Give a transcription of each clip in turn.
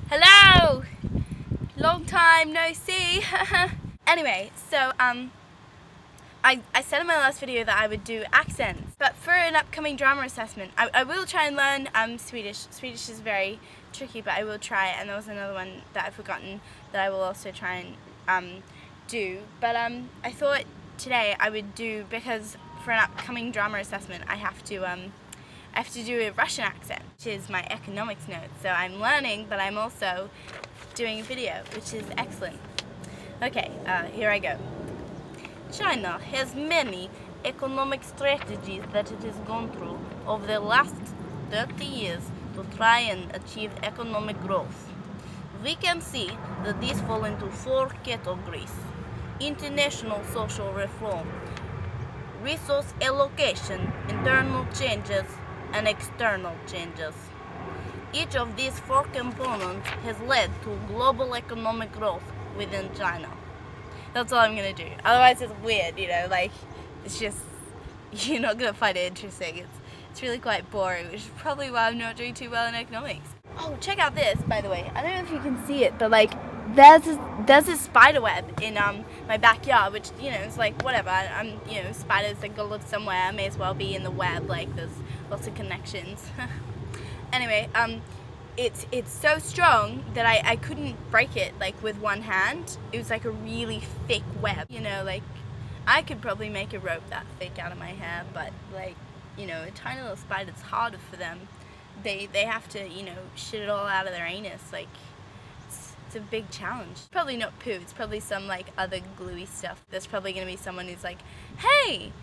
Hello! Long time no see. Anyway, so I said in my last video that I would do accents, but for an upcoming drama assessment, I will try and learn Swedish. Swedish is very tricky, but I will try, and there was another one that I've forgotten that I will also try and do. But I thought today I would do, because for an upcoming drama assessment I have to do a Russian accent, which is my economics note. So I'm learning, but I'm also doing a video, which is excellent. Okay, here I go. China has many economic strategies that it has gone through over the last 30 years to try and achieve economic growth. We can see that these fall into 4 categories: international social reform, resource allocation, internal changes, and external changes. Each of these 4 components has led to global economic growth within China. That's all I'm gonna do. Otherwise it's weird, you know, like, it's just, you're not gonna find it interesting. It's really quite boring, which is probably why I'm not doing too well in economics. Oh, check out this, by the way. I don't know if you can see it, but like, there's this spider web in my backyard, which, you know, it's like, whatever. You know, spiders that go live somewhere may as well be in the web. Like, there's lots of connections. Anyway, it's so strong that I couldn't break it, like, with one hand. It was like a really thick web, you know, like, I could probably make a rope that thick out of my hair, but, like, you know, a tiny little spider, it's harder for them. They have to, you know, shit it all out of their anus. Like, it's a big challenge. Probably not poo, it's probably some, like, other gluey stuff. There's probably gonna be someone who's like, hey,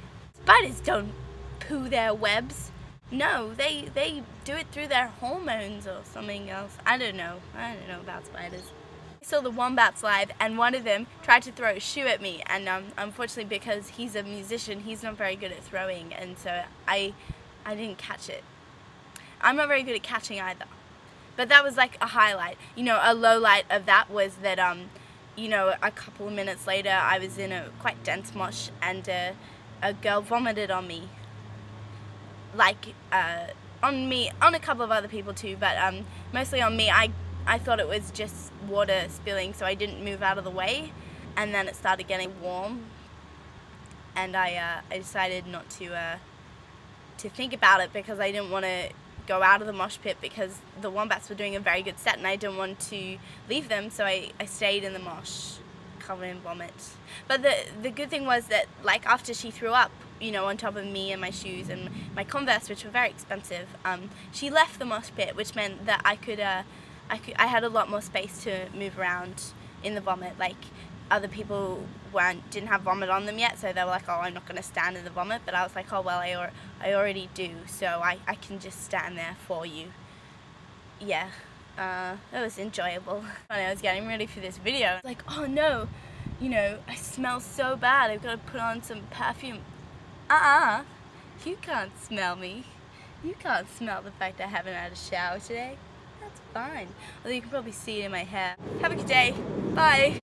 spiders don't poo their webs. No, they do it through their hormones or something else. I don't know about spiders. I saw the WOMBATS live, and one of them tried to throw a shoe at me, and unfortunately, because he's a musician, he's not very good at throwing, and so I didn't catch it. I'm not very good at catching either. But that was like a highlight. You know, a low light of that was that, you know, a couple of minutes later I was in a quite dense mosh, and a girl vomited on me. Like, on me, on a couple of other people too, but mostly on me. I thought it was just water spilling, so I didn't move out of the way, and then it started getting warm, and I decided not to think about it, because I didn't want to go out of the mosh pit, because the WOMBATS were doing a very good set and I didn't want to leave them, so I stayed in the mosh covered in vomit. But the good thing was that, like, after she threw up, you know, on top of me and my shoes and my Converse, which were very expensive, she left the mosh pit, which meant that I had a lot more space to move around in the vomit. Like, other people didn't have vomit on them yet, so they were like, oh, I'm not going to stand in the vomit, but I was like, oh, well, I already do, so I can just stand there for you. Yeah, it was enjoyable. When I was getting ready for this video, I was like, oh no, you know, I smell so bad, I've got to put on some perfume. You can't smell me. You can't smell the fact I haven't had a shower today. That's fine. Although you can probably see it in my hair. Have a good day. Bye.